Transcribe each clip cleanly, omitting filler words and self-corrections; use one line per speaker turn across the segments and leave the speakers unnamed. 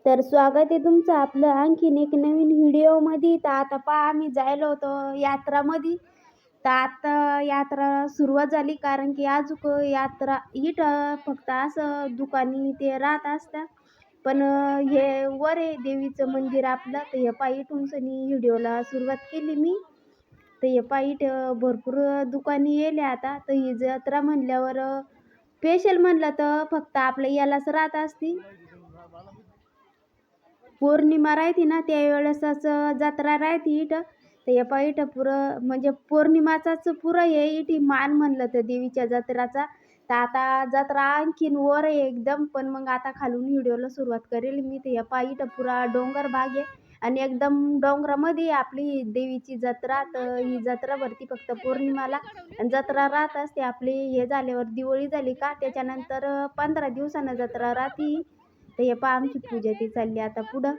तर स्वागत आहे तुमचं आपलं आणखीन एक नवीन व्हिडिओमध्ये. तर आता पहा आम्ही जायला होतो यात्रामध्ये. तर आता यात्रा सुरुवात झाली, कारण की अजून यात्रा इथं फक्त असं दुकानी ते राहत असतात. पण हे वर आहे देवीचं मंदिर आपलं. तर हे पहा इथून सनी व्हिडिओला सुरुवात केली मी. तर हे पहा इथं भरपूर दुकानी येले आता. तर ही जत्रा म्हणल्यावर स्पेशल म्हणलं तर फक्त आपलं यालाच राहत असती. पौर्णिमा राहते ना त्यावेळेसच जत्रा राहते इथं. तर हे पहा इथं पुरं म्हणजे पौर्णिमाचाच पुरं हे इथं मान म्हणलं तर देवीच्या जत्राचा. तर आता जत्रा आणखीन वर आहे एकदम, पण मग आता खालून व्हिडिओला सुरुवात करेल मी. तर हे पहा इथं पुरा डोंगर भाग आहे आणि एकदम डोंगरामध्ये आपली देवीची जत्रा. तर ही जत्रा भरती फक्त पौर्णिमाला आणि जत्रा राहत असते आपली हे झाल्यावर दिवाळी झाली का त्याच्यानंतर 15 दिवसानं जत्रा राहती. तर हे पहा आमची पूजा ती चालली आता पुढं.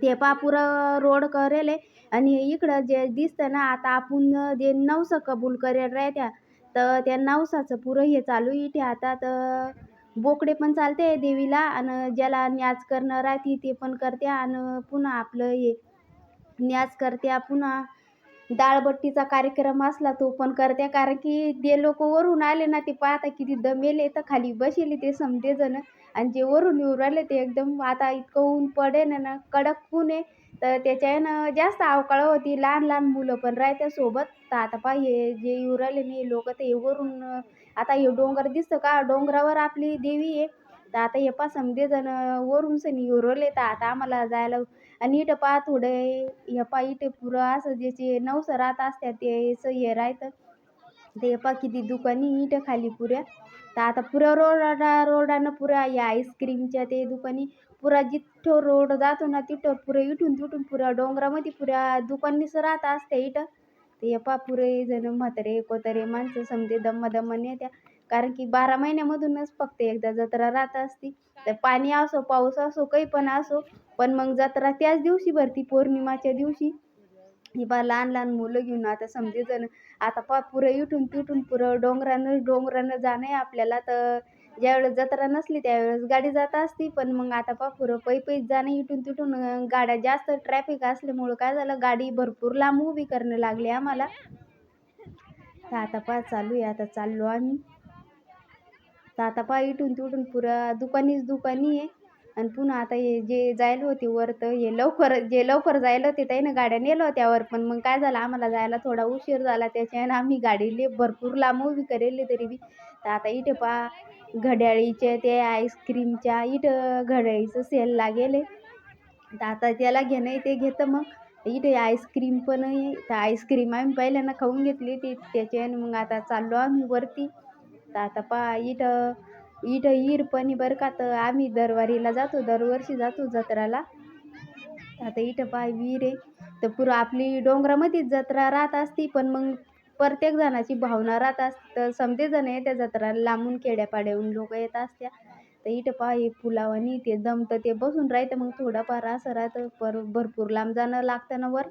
ते पहा पुरं रोड करेल आहे आणि इकडं जे दिसतं ना आता आपण जे नवसं कबूल करेल राहत्या, तर त्या नवसाचं पुरं हे चालू इथे आता. तर बोकडे पण चालते देवीला आणि ज्याला न्याज करणं राहते ते पण करते आणि पुन्हा आपलं हे न्याज करते. पुन्हा डाळबट्टीचा कार्यक्रम असला तो पण करते, कारण की ते लोक वरून आले ना ते पाहता किती दमेले तर खाली बसेले ते समजेजण. आणि जे वरून येऊ राहिले ते एकदम आता इतकं ऊन पडेल ना, कडक ऊन आहे. तर त्याच्यानं जास्त अवकाळ होती, लहान लहान मुलं पण राहत्या सोबत. तर आता पहा हे जे येऊ राहिले नाही लोक ते वरून आता हे डोंगर दिसतं का, डोंगरावर आपली देवी आहे. तर आता हे पहा समजेजण वरून सनी येऊ राहिले. तर आता आम्हाला जायला आणि इथं पहा थोडे हे पहा इथे पुरं असं ज्याचे नवसं राहत असतात ते हे राहतं. ते पहा किती दुकानी इथं खाली पुऱ्या. तर आता पुऱ्या रोडानं पुऱ्या या आईस्क्रीमच्या ते दुकानी पुरा जिथं रोड जातो ना तिथं पुरं इथून तिथून पुऱ्या डोंगरामध्ये पुऱ्या दुकानीच राहत असते इथं. तर हे पहा पुरे जण म्हातारे कोतारे माणसं समजे दम्मा येत्या, कारण की 12 महिन्यामधूनच फक्त एकदा जत्रा राहत असती. तर पाणी असो पाऊस असो काही पण असो, पण मग जत्रा त्याच दिवशी भरती पौर्णिमाच्या दिवशी. ही पहा लहान लहान मुलं घेऊन आता समजेजण आता पहा पुरं इथून तिथून पुरं डोंगरानं जाणं आहे आपल्याला. तर ज्यावेळेस जत्रा नसली त्यावेळेस गाडी जात असती, पण मग आता पहा पुरं पैच जाणं इथून तिथून. गाड्या जास्त ट्रॅफिक असल्यामुळं काय झालं, गाडी भरपूर लांब उभी करणं लागली आम्हाला. तर आता पहा चालू आहे, आता चाललो आम्ही. तर आता पहा इथून तिथून पुरा दुकानी आहे. आणि पुन्हा आता हे जे जायला होते वर, तर हे लवकर जायला होते त्यानं गाड्या नेल्या होत्या वर, पण मग काय झालं आम्हाला जायला थोडा उशीर झाला त्याच्यानं आम्ही गाडी भरपूर लांब उभी करेली तरी बी. तर आता इथे पहा घड्याळीच्या ते आईस्क्रीमच्या इथं घड्याळीचं सेल लागेल. तर आता त्याला घेणं आहे ते घेतं मग. इथे आईस्क्रीम पण आहे. तर आईस्क्रीम आम्ही पहिल्यांदा खाऊन घेतली ती त्याच्यानं मग आता चाललो आम्ही वरती. तर आता पहा इथं इथं विहीर पण आहे बरं का. तर आम्ही दरवर्षी जातो जत्राला. आता इथं पहा विहीर आहे. तर पुरं आपली डोंगरामध्येच जत्रा राहत असती, पण मग प्रत्येक जणाची भावना राहत असते. तर समजे जण आहे त्या जत्राला लांबून खेड्यापाड्याहून लोक येत असत्या. तर इथं पहा हे पुलावानी ते जमतं ते बसून राहतं, मग थोडंफार असं राहतं भरपूर लांब जाणं लागतं ना वर.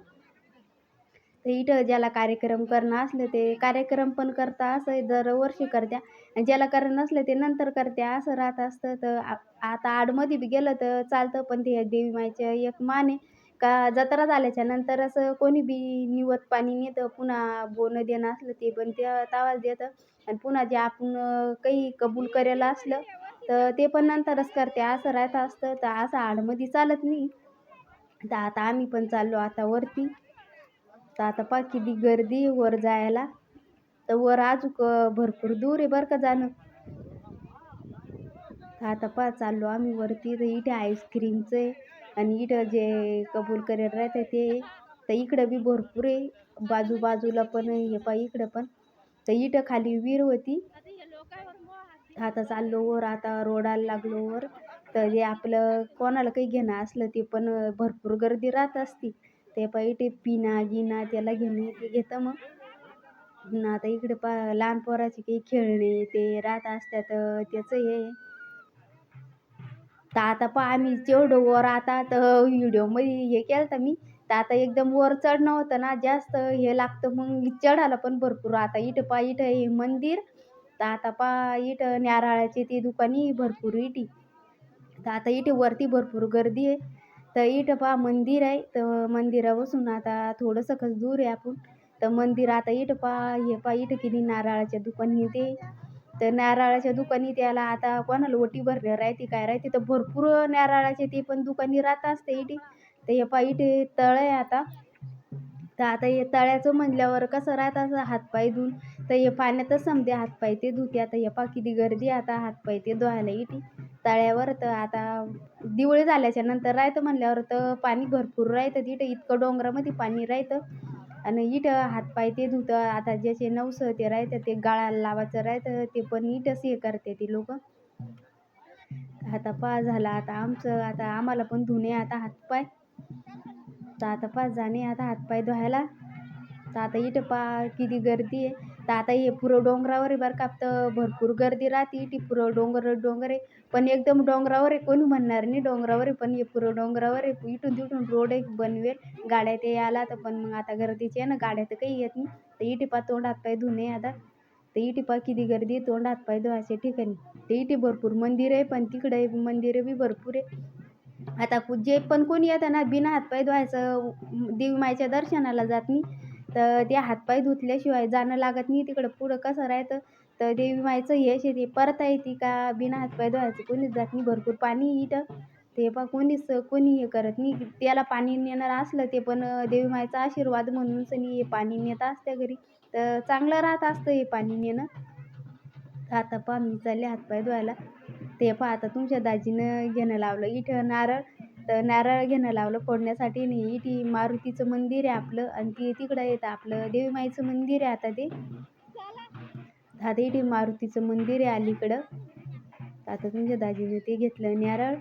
तर इथं ज्याला कार्यक्रम करणं असलं ते कार्यक्रम पण करता, असं दरवर्षी करत्या. आणि ज्याला करणं नसलं ते नंतर करत्या असं राहत असतं. तर आता आडमध्ये बी गेलं तर चालतं, पण ते देवी माईचं एक मान आहे का जत्रा झाल्याच्या नंतर असं कोणी बी निवद पाणी नेतं, पुन्हा बोनं देणं असलं ते पण ते तवाच देतं. आणि पुन्हा जे आपण काही कबूल करायला असलं तर ते पण नंतरच करते असं राहत असतं. तर असं आडमध्ये चालत नाही. तर आता आम्ही पण चाललो आता वरती. तर आता पहा किती गर्दी वर जायला. तर वर अजून भरपूर दूर आहे बरं का जाणं. तर आता पहा चाललो आम्ही वरती. तर इथे आईस्क्रीमचं आहे आणि इथं जे कबूल करायला राहतं ते आहे. तर इकडं बी भरपूर आहे, बाजूला पण आहे. हे पहा इकडं पण. तर इथं खाली विहीर होती. आता चाललो वर, आता रोडाला लागलो वर. तर जे आपलं कोणाला काही घेणं असलं ते पण भरपूर गर्दी राहत असती. ते पहा इथे पिना गिना त्याला घेणे ते घेतं मग. पुन्हा आता इकडे पहा लहान पोराचे काही खेळणे ते राहत असतात, त्याचं हे. तर आता पहा आम्ही जेवढं वर आता तर व्हिडिओमध्ये हे केलं तर मी. तर आता एकदम वर चढणं होतं ना जास्त हे लागतं, मग चढायला पण भरपूर. आता इथं पहा इथं हे मंदिर. तर आता पहा इथं नारळाची ती दुकानी भरपूर इथे. तर आता इथे वरती भरपूर गर्दी आहे. तर इथं पहा मंदिर आहे. तर मंदिरापासून आता थोडंसं कसं दूर आहे आपण. तर मंदिर आता इथं पहा, हे पहा इथं किती नारळाच्या दुकानी ते. तर नारळाच्या दुकानी त्याला आता कोणाला ओटी भरल्या राहते काय राहते तर भरपूर नारळाचे ते पण दुकानी राहत असते इथे. तर हे पहा इथे तळ आहे आता. तर आता हे तळ्याचं म्हणल्यावर कसं राहतं असं हातपाय धुवून. तर हे पाण्यातच समजे हातपाय ते धुते. आता हे पहा किती गर्दी आता हातपाय ते धुवायला इथे तळ्यावर. तर आता दिवाळी झाल्याच्या नंतर राहतं म्हणल्यावर तर पाणी भरपूर राहतं तिथं. इतकं डोंगरामध्ये पाणी राहतं. आणि इथं हातपाय ते धुतं. आता ज्याचे नवस ते राहतं ते गाळाला लावायचं राहतं ते पण इथंच हे करते ती लोक. आता पहा झाला आता आमचं, आता आम्हाला पण धुणे आता हातपाय. तर आता पहा जाणे आता हातपाय धुवायला. तर आता इथं पहा किती गर्दी आहे. तर आता हे पुरं डोंगरावर आहे बरं का. तर भरपूर गर्दी राहते इथे. पुरं डोंगर आहे. पण एकदम डोंगरावर आहे कोणी म्हणणार नाही डोंगरावर आहे, पण हे पुरं डोंगरावर आहे. इथून तिथून रोड एक बनवेल गाड्या ते आला तर, पण मग आता गर्दीची आहे ना गाड्या तर काही येत नाही. तर इथे पहा तोंड हातपाय धुणे आता. तर इथे पहा किती गर्दी आहे तोंड हातपाय धुवायच्या ठिकाणी. तर इथे भरपूर मंदिर आहे पण तिकडे मंदिर बी भरपूर आहे. आता जे पण कोणी येतं ना बिना हातपाय धुवायचं देवी माईच्या दर्शनाला जात नाही. तर ते हातपाय धुतल्याशिवाय जाणं लागत नाही तिकडं. पुढं कसं राहतं तर देवी माईचं हेच आहे ते परता येते का बिना हातपाय धुवायचं कोणीच जात नाही. भरपूर पाणी इथं. ते पहा कोणी हे करत नाही. त्याला पाणी नेणार असलं ते पण देवी माईचा आशीर्वाद म्हणून सनी हे पाणी नेत असते घरी. तर चांगलं राहत असतं हे पाणी नेणं. तर आता पहा मी चालले हातपाय धुवायला. ते पहा आता तुमच्या दाजीनं घेणं लावलं इथं नारळ. तर नारळ घेणं लावलं फोडण्यासाठी नाही. इथे मारुतीचं मंदिर आहे आपलं आणि ते तिकडं येतं आपलं देवी माईचं मंदिर आहे आता ते. आता इथे मारुतीचं मंदिर आहे अलीकडं. आता तुमच्या दाजीने ते घेतलं नारळ.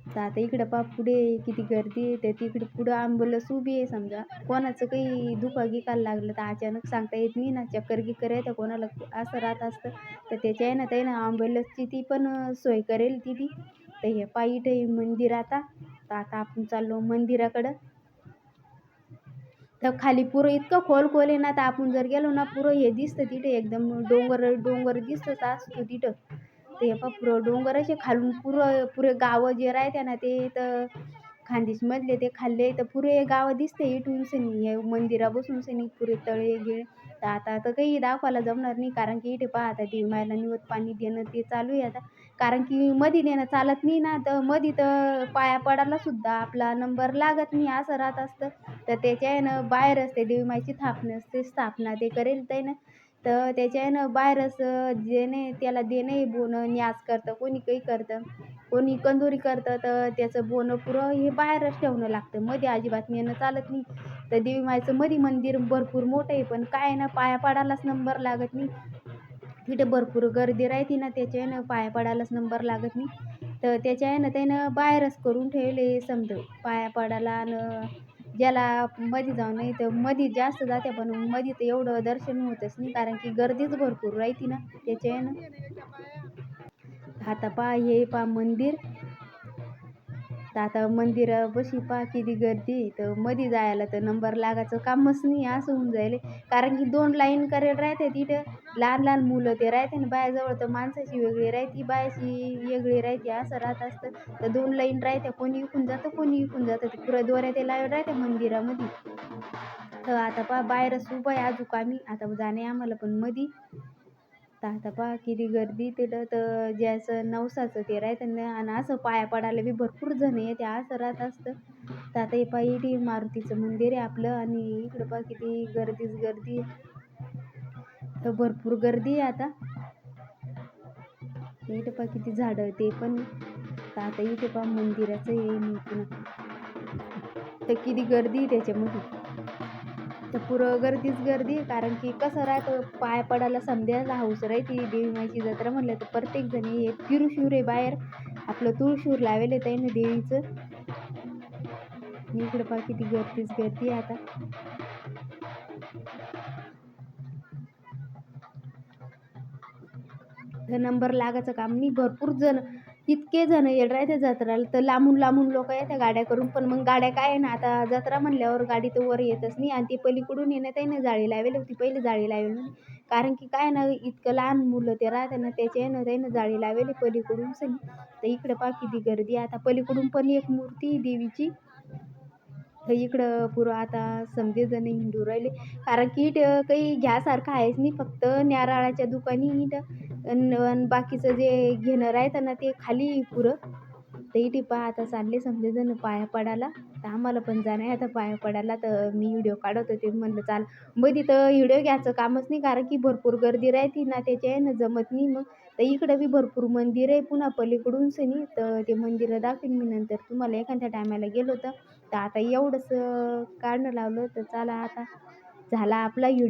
तर आता इकडं पहा पुढे किती गर्दी आहे. तर तिकडे पुढं ॲम्ब्युलन्स उभी आहे समजा. कोणाचं काही दुखा गिकायला लागलं तर अचानक सांगता येत नाही ना. चक्कर गिक्कर येतं कोणाला असं राहत असतं. तर त्याच्या आहे ना ॲम्ब्युलन्सची ती पण सोय करेल ती. तर हे पहा इथे मंदिर आता. तर आता आपण चाललो मंदिराकडं. तर खाली पुरं इतकं खोल आहे ना. तर आपण जर गेलो ना पुरं हे दिसतं तिथे एकदम डोंगर दिसतच असतो तिथं. ते पहा पुरं डोंगर असे खालून पुरे गावं जे राहते ना ते तर खानदेशमधले ते खाल्ले तर पुरे गावं दिसते इथून सनी. हे मंदिरापासून सनी पुरे तळे गिळे. तर आता तर काही दाखवायला जमणार नाही कारण की इथे पहा आता देवी मायला निवद पाणी देणं ते चालू आहे आता. कारण की मध्ये देणं चालत नाही ना. तर मध्ये तर पाया पडायला सुद्धा आपला नंबर लागत नाही असं राहत असतं. तर त्याच्या यानं बाहेरच ते देवी माईची स्थापना ते करेल त्यानं. तर त्याच्या यानं बाहेरच जेणे त्याला देणे बोनं न्यास करतं कोणी काही करतं. कोणी कंदोरी करतं तर त्याचं बोनं पुरं हे बाहेरच ठेवणं लागतं. मध्ये अजिबात नेणं चालत नाही. तर देवी माईचं मध्ये मंदिर भरपूर मोठं आहे पण काय ना पाया पडायलाच नंबर लागत नाही. तिथे भरपूर गर्दी राहते ना त्याच्या यानं पाया पडायलाच नंबर लागत नाही. तर त्याच्या यानं त्यानं बाहेरच करून ठेवले समजा पाया पडायला. आणि ज्याला मध्ये जाऊ नाही तर मध्ये जास्त जाते पण मध्ये तर एवढं दर्शन होतच नाही कारण की गर्दीच भरपूर राहते ना त्याच्या यानं. आता पहा हे पहा मंदिर. तर आता मंदिरापाशी पहा किती गर्दी आहे. तर मध्ये जायला तर नंबर लागायचं कामच नाही असं होऊन जाईल. कारण की 2 लाईन करेल राहते तिथं. लहान मुलं ते राहते ना बायाजवळ तर माणसाची वेगळी राहते बायाची वेगळी राहते असं राहत असतं. तर 2 लाईन राहते कोणी इकून जातं कोणी इकून जातं. ते पुऱ्या दोऱ्या ते लावून राहते मंदिरामध्ये. तर आता पहा बाहेरच उभं आहे अजून आम्ही. आता जाणे आम्हाला पण मध्ये. तर आता पहा किती गर्दी तिथं. तर ज्याचं नवसाचं ते राहतं ना आणि असं पाया पडायला बी भरपूर जण येते असं राहत असतं. तर आता हे पहा इथे मारुतीचं मंदिर आहे आपलं आणि इकडं पहा किती गर्दी आहे. तर भरपूर गर्दी आहे आता. इथं पहा किती झाडं ते पण. तर आता इथे पहा मंदिराचं हे पुन्हा. तर किती गर्दी आहे त्याच्यामध्ये. तर पुरं गर्दी कारण की कसं राहतं पाया पडायला समजायला हौस राहते. देवी माईची जत्रा म्हणलं तर प्रत्येक जण हे तिरुशूर आहे बाहेर. आपलं तुळशीवर लावेल आहे त्यानं देवीचं. इकडे पहा किती गर्दी आहे आता. तर नंबर लागायचं काम नाही. भरपूर जण इतके जण येत राहते जत्राला, तर लांबून लांबून लोक येतात गाड्या करून. पण मग गाड्या काय आहे ना, आता जत्रा म्हणल्यावर गाडी तर वर येतच नाही. आणि ती पलीकडून आहे ना त्याने जाळी लावली होती, पहिले जाळी लावली नव्हती. कारण की काय ना, इतकं लहान मुलं ते राहते ना, त्याच्यानं त्यानं जाळी लावली पलीकडून सनी. तर इकडे पहा किती गर्दी. आता पलीकडून पण एक मूर्ती आहे देवीची. तर इकडं पुरं आता समजे जण हिंडू राहिले. कारण की इथं काही घ्यासारखं आहेच नाही, फक्त नारळाच्या दुकानी इथं अन बाकीचं जे घेणं राहतं ना ते खाली आहे पुरं. तर इथे पहा आता चालले समजे जण पाया पडायला. तर आम्हाला पण जाणं आहे आता पाया पडायला. तर मी व्हिडिओ काढत होते, म्हणलं चाल मग तिथं व्हिडिओ घ्यायचं कामच नाही, कारण की भरपूर गर्दी राहते ना, त्याच्यानं जमत नाही मग. तर इकडं बी भरपूर मंदिर आहे पुन्हा पलीकडून सनी. तर ते मंदिरं दाखवीन मी नंतर तुम्हाला एखाद्या टायमाला गेलो तर. तर आता एवढंच काढणं लावलं. तर चला आता झाला आपला व्हिडिओ.